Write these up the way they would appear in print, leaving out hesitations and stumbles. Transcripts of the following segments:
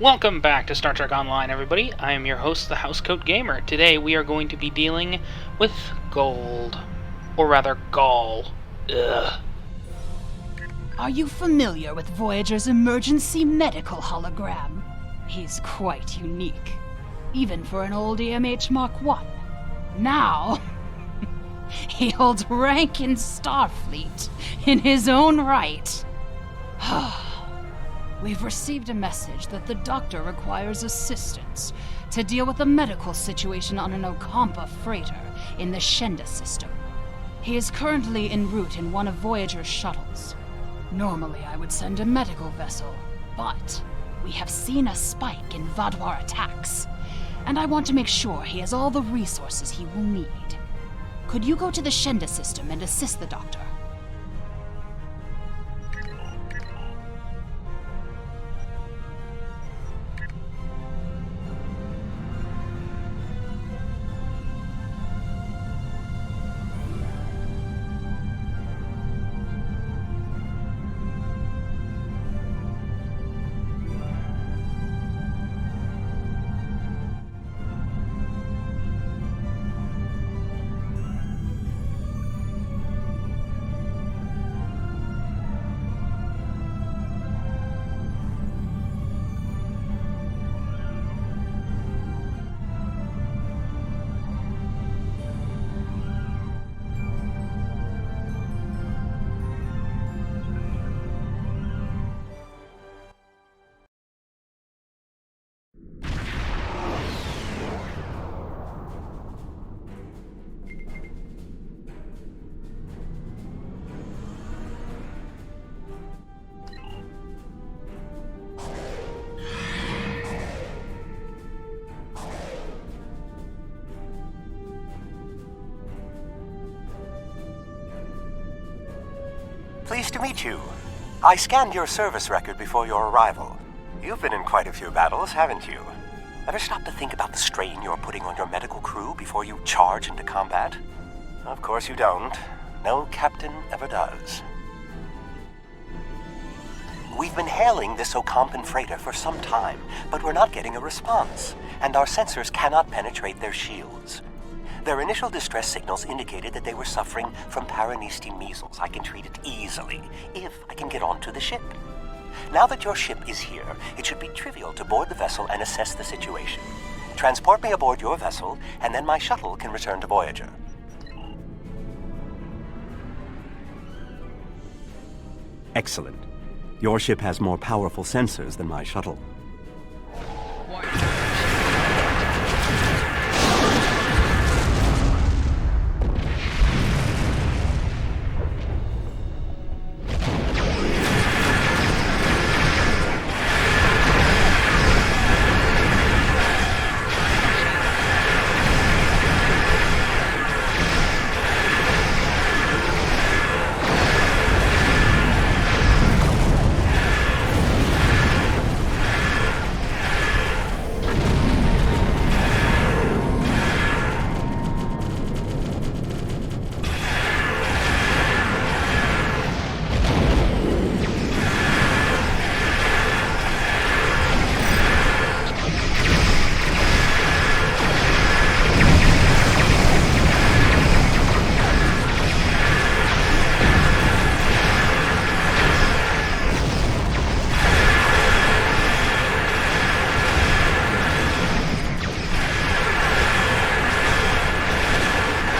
Welcome back to Star Trek Online, everybody. I am your host, the Housecoat Gamer. Today we are going to be dealing with gold. Or rather, gall. Ugh. Are you familiar with Voyager's emergency medical hologram? He's quite unique, even for an old EMH Mark I. Now, he holds rank in Starfleet in his own right. We've received a message that the doctor requires assistance to deal with a medical situation on an Ocampa freighter in the Shenda system. He is currently en route in one of Voyager's shuttles. Normally I would send a medical vessel, but we have seen a spike in Vaadwaur attacks, and I want to make sure he has all the resources he will need. Could you go to the Shenda system and assist the doctor? Pleased to meet you. I scanned your service record before your arrival. You've been in quite a few battles, haven't you? Ever stop to think about the strain you're putting on your medical crew before you charge into combat? Of course you don't. No captain ever does. We've been hailing this Ocampan freighter for some time, but we're not getting a response, and our sensors cannot penetrate their shields. Their initial distress signals indicated that they were suffering from Paranesti measles. I can treat it easily, if I can get onto the ship. Now that your ship is here, it should be trivial to board the vessel and assess the situation. Transport me aboard your vessel, and then my shuttle can return to Voyager. Excellent. Your ship has more powerful sensors than my shuttle.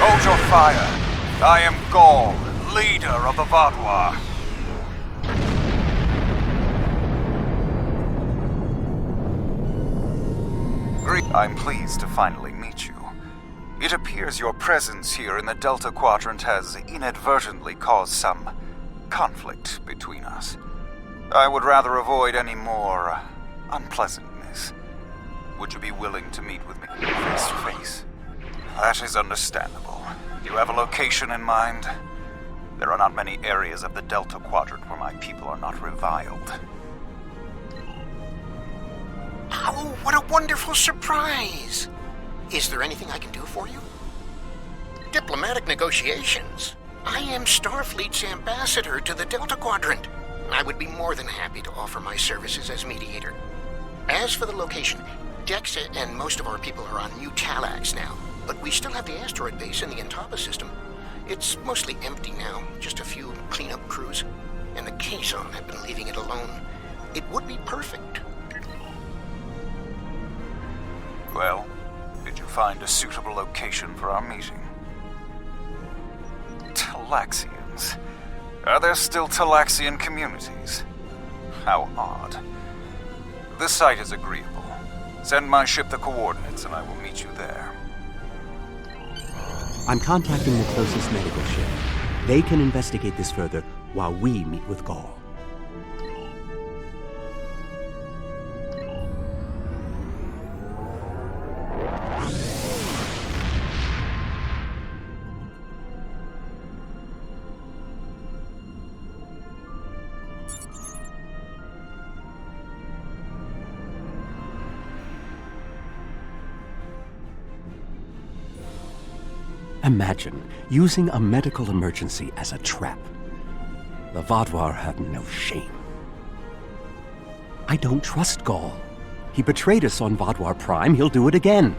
Hold your fire. I am Gaul, leader of the Vaadwaur. I'm pleased to finally meet you. It appears your presence here in the Delta Quadrant has inadvertently caused some conflict between us. I would rather avoid any more unpleasantness. Would you be willing to meet with me face to face? That is understandable. Do you have a location in mind? There are not many areas of the Delta Quadrant where my people are not reviled. Oh, what a wonderful surprise! Is there anything I can do for you? Diplomatic negotiations. I am Starfleet's ambassador to the Delta Quadrant. I would be more than happy to offer my services as mediator. As for the location, Dexa and most of our people are on New Talax now, but we still have the asteroid base in the Intaba system. It's mostly empty now, just a few cleanup crews, and the Kazon have been leaving it alone. It would be perfect. Well, did you find a suitable location for our meeting? Talaxians. Are there still Talaxian communities? How odd. This site is agreeable. Send my ship the coordinates and I will meet you there. I'm contacting the closest medical ship. They can investigate this further while we meet with Gaul. Imagine using a medical emergency as a trap. The Vaadwaur have no shame. I don't trust Gaul. He betrayed us on Vaadwaur Prime. He'll do it again.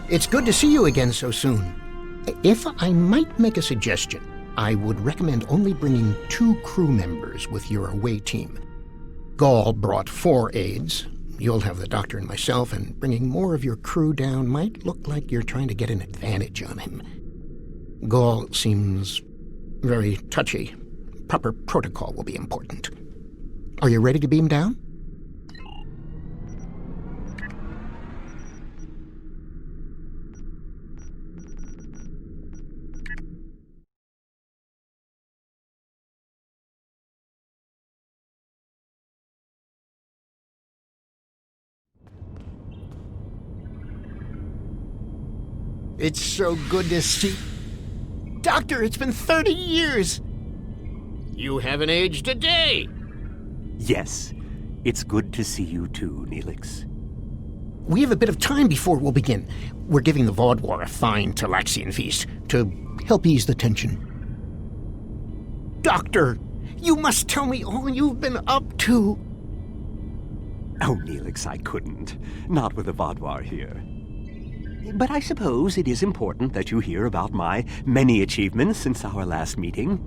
It's good to see you again so soon. If I might make a suggestion, I would recommend only bringing 2 crew members with your away team. Gaul brought 4 aides. You'll have the doctor and myself, and bringing more of your crew down might look like you're trying to get an advantage on him. Gaul seems very touchy. Proper protocol will be important. Are you ready to beam down? It's so good to see... Doctor, it's been 30 years! You haven't aged a day! Yes, it's good to see you too, Neelix. We have a bit of time before we'll begin. We're giving the Vaadwaur a fine Talaxian feast to help ease the tension. Doctor, you must tell me all you've been up to! Oh, Neelix, I couldn't. Not with the Vaadwaur here. But I suppose it is important that you hear about my many achievements since our last meeting.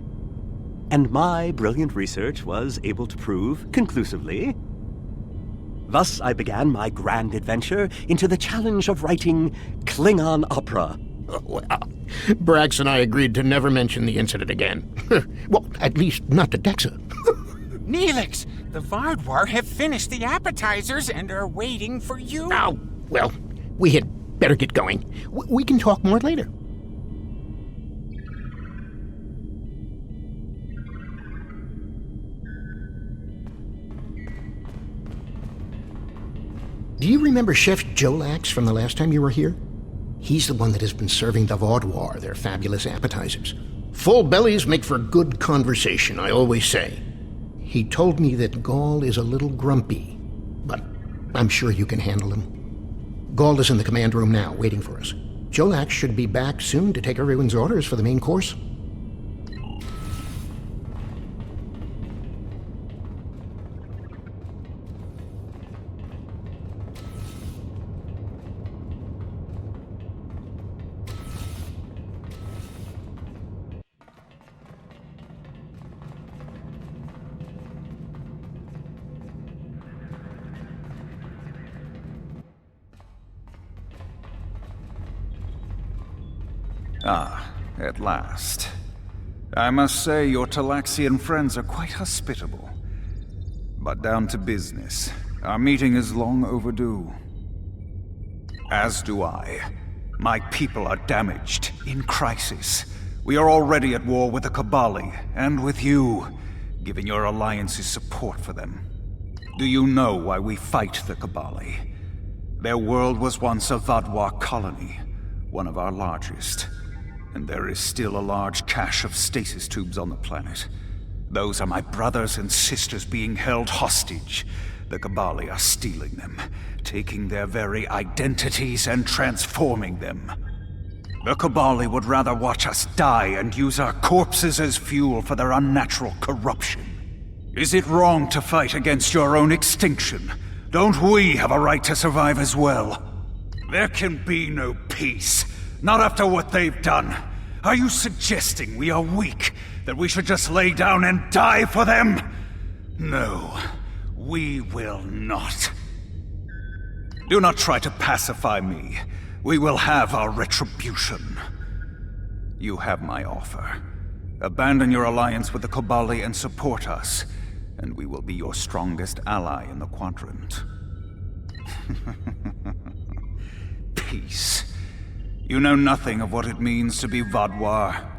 And my brilliant research was able to prove conclusively. Thus I began my grand adventure into the challenge of writing Klingon opera. Oh, well, Brax and I agreed to never mention the incident again. Well, at least not to Dexa. Neelix, the Vaadwaur have finished the appetizers and are waiting for you. Oh, well, we had better get going. We can talk more later. Do you remember Chef Jolax from the last time you were here? He's the one that has been serving the Vaadwaur their fabulous appetizers. Full bellies make for good conversation, I always say. He told me that Gaul is a little grumpy, but I'm sure you can handle him. Gaul is in the command room now, waiting for us. Jolax should be back soon to take everyone's orders for the main course. Ah, at last. I must say your Talaxian friends are quite hospitable. But down to business. Our meeting is long overdue. As do I. My people are damaged, in crisis. We are already at war with the Kobali, and with you, giving your alliance's support for them. Do you know why we fight the Kobali? Their world was once a Vadwar colony, one of our largest. And there is still a large cache of stasis tubes on the planet. Those are my brothers and sisters being held hostage. The Kobali are stealing them, taking their very identities and transforming them. The Kobali would rather watch us die and use our corpses as fuel for their unnatural corruption. Is it wrong to fight against your own extinction? Don't we have a right to survive as well? There can be no peace, not after what they've done. Are you suggesting we are weak, that we should just lay down and die for them? No, we will not. Do not try to pacify me. We will have our retribution. You have my offer. Abandon your alliance with the Kobali and support us, and we will be your strongest ally in the Quadrant. Peace. You know nothing of what it means to be Vadwar.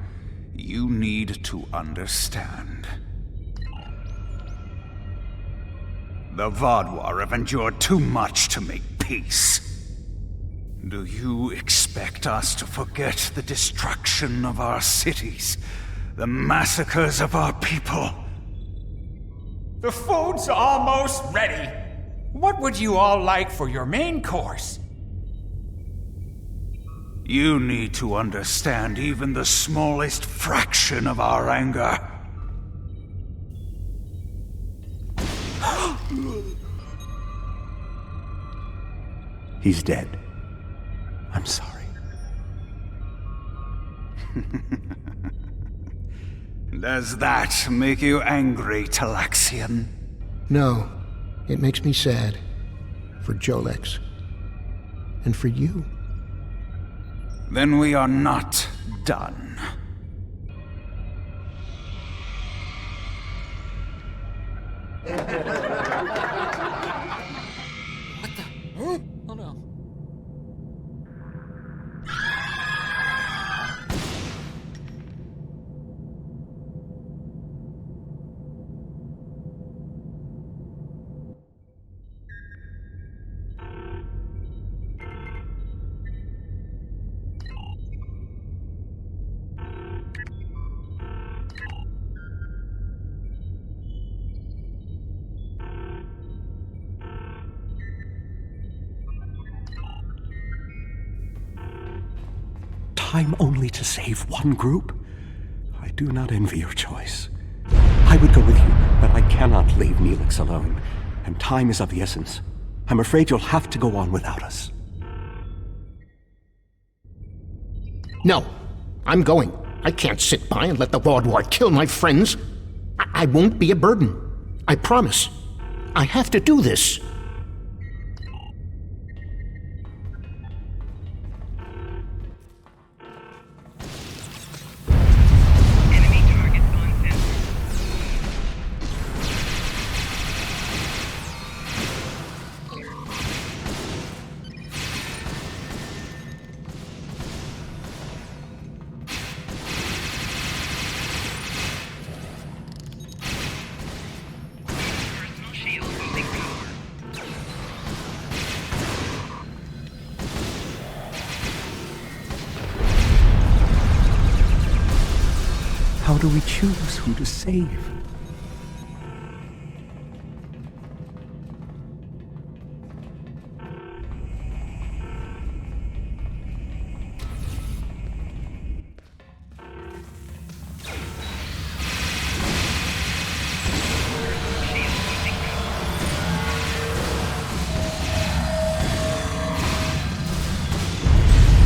You need to understand. The Vadwar have endured too much to make peace. Do you expect us to forget the destruction of our cities? The massacres of our people? The food's almost ready. What would you all like for your main course? You need to understand even the smallest fraction of our anger. He's dead. I'm sorry. Does that make you angry, Talaxian? No, it makes me sad. For Jolex. And for you. Then we are not done. Oh no. Time only to save one group? I do not envy your choice. I would go with you, but I cannot leave Neelix alone, and time is of the essence. I'm afraid you'll have to go on without us. No, I'm going. I can't sit by and let the Vaudwar kill my friends. I won't be a burden. I promise. I have to do this. How do we choose who to save?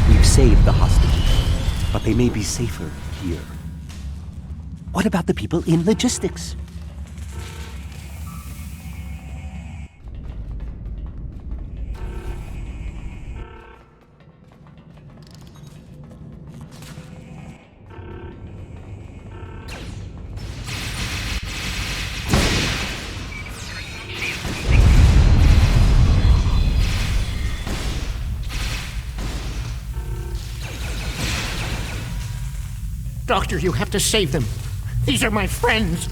We've saved the hostages, but they may be safer here. What about the people in logistics? Doctor, you have to save them. These are my friends.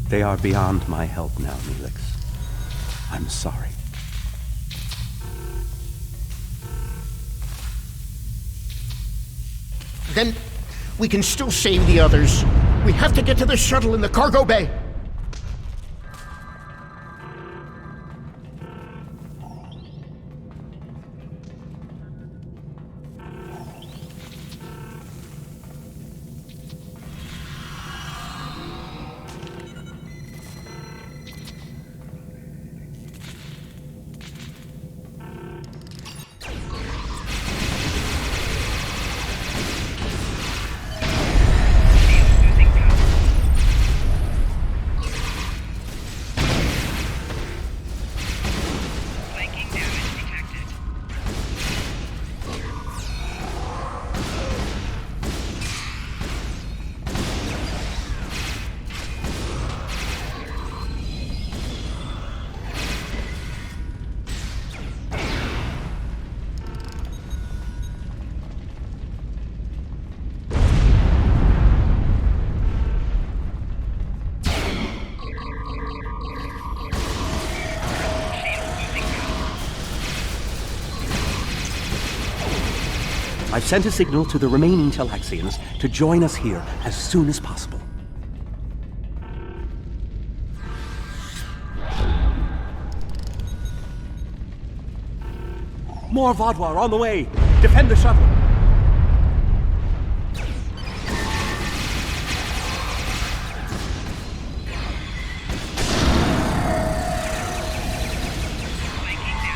They are beyond my help now, Neelix. I'm sorry. Then we can still save the others. We have to get to the shuttle in the cargo bay. I've sent a signal to the remaining Talaxians to join us here as soon as possible. More Vaadwaur on the way! Defend the shuttle!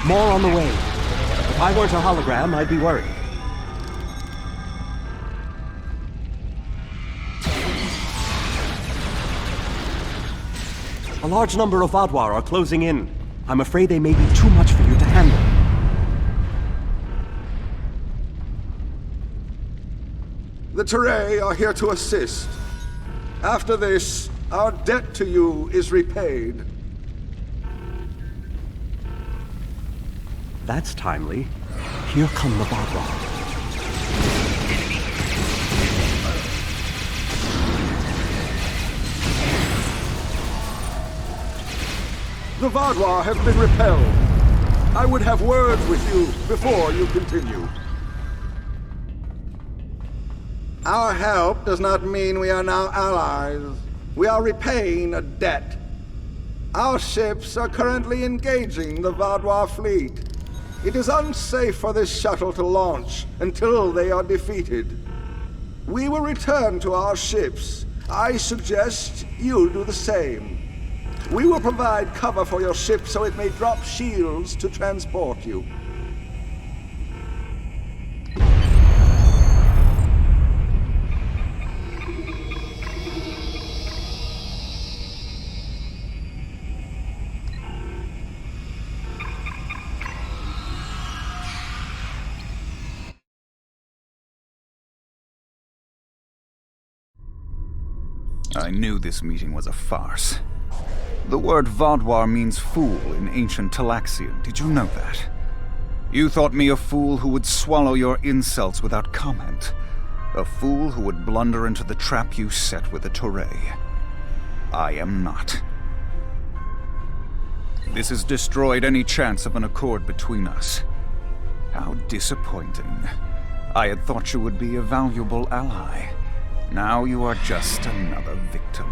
More on the way. If I weren't a hologram, I'd be worried. A large number of Vaadwaur are closing in. I'm afraid they may be too much for you to handle. The Teray are here to assist. After this, our debt to you is repaid. That's timely. Here come the Vaadwaur. The Vaadwaur have been repelled. I would have words with you before you continue. Our help does not mean we are now allies. We are repaying a debt. Our ships are currently engaging the Vaadwaur fleet. It is unsafe for this shuttle to launch until they are defeated. We will return to our ships. I suggest you do the same. We will provide cover for your ship so it may drop shields to transport you. I knew this meeting was a farce. The word Vaadwaur means fool in ancient Talaxian. Did you know that? You thought me a fool who would swallow your insults without comment. A fool who would blunder into the trap you set with the Teray. I am not. This has destroyed any chance of an accord between us. How disappointing. I had thought you would be a valuable ally. Now you are just another victim.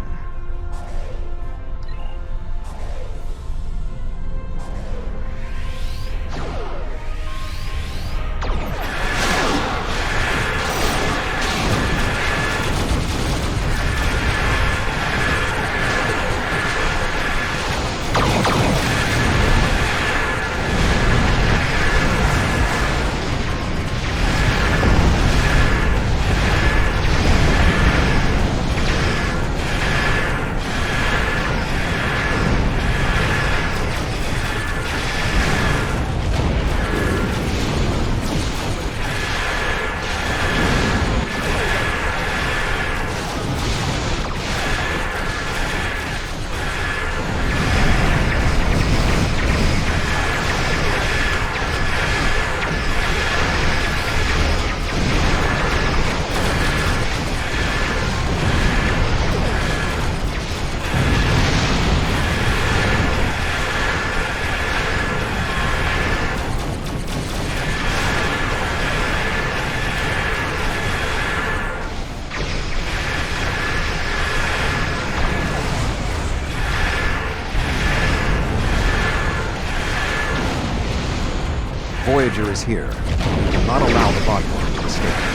Voyager is here. We will not allow the Vaadwaur to escape.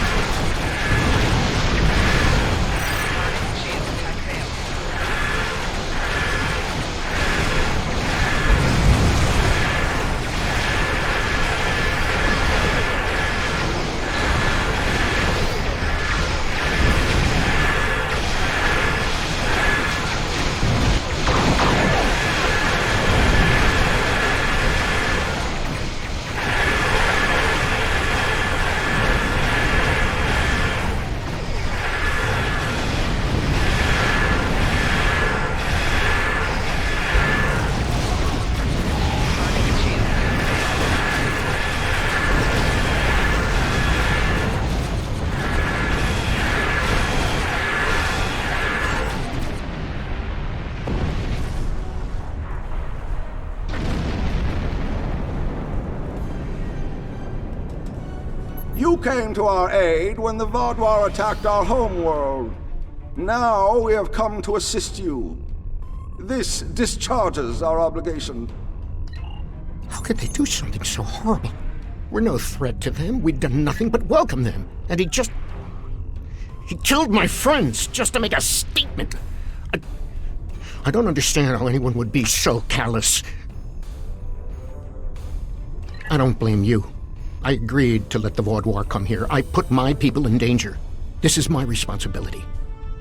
You came to our aid when the Vaadwaur attacked our homeworld. Now we have come to assist you. This discharges our obligation. How could they do something so horrible? We're no threat to them. We'd done nothing but welcome them. And he killed my friends just to make a statement. I don't understand how anyone would be so callous. I don't blame you. I agreed to let the Vaadwaur come here. I put my people in danger. This is my responsibility.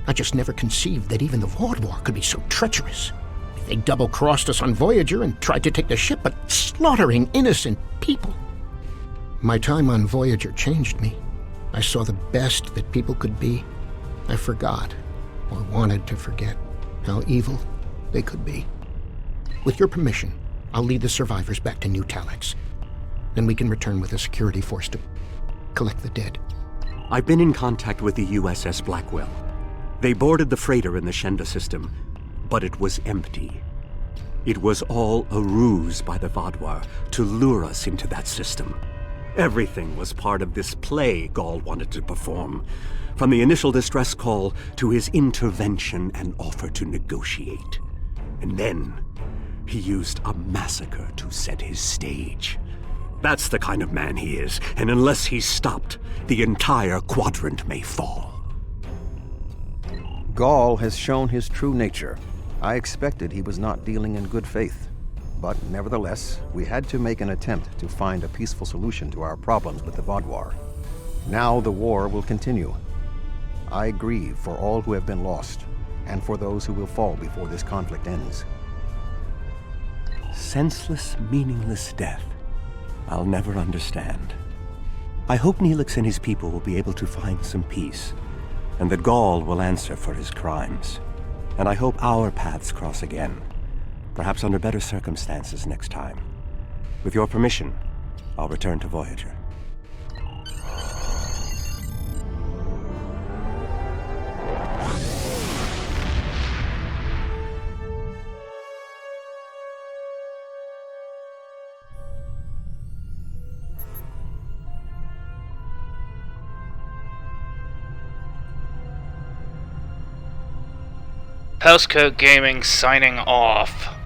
I just never conceived that even the Vaadwaur could be so treacherous. They double-crossed us on Voyager and tried to take the ship, but slaughtering innocent people. My time on Voyager changed me. I saw the best that people could be. I forgot, or wanted to forget, how evil they could be. With your permission, I'll lead the survivors back to New Talax. Then we can return with a security force to collect the dead. I've been in contact with the USS Blackwell. They boarded the freighter in the Shenda system, but it was empty. It was all a ruse by the Vaadwaur to lure us into that system. Everything was part of this play Gaul wanted to perform, from the initial distress call to his intervention and offer to negotiate. And then he used a massacre to set his stage. That's the kind of man he is, and unless he's stopped, the entire quadrant may fall. Gaul has shown his true nature. I expected he was not dealing in good faith. But nevertheless, we had to make an attempt to find a peaceful solution to our problems with the Vaadwaur. Now the war will continue. I grieve for all who have been lost, and for those who will fall before this conflict ends. Senseless, meaningless death. I'll never understand. I hope Neelix and his people will be able to find some peace, and that Gaul will answer for his crimes. And I hope our paths cross again, perhaps under better circumstances next time. With your permission, I'll return to Voyager. Housecoat Gaming signing off.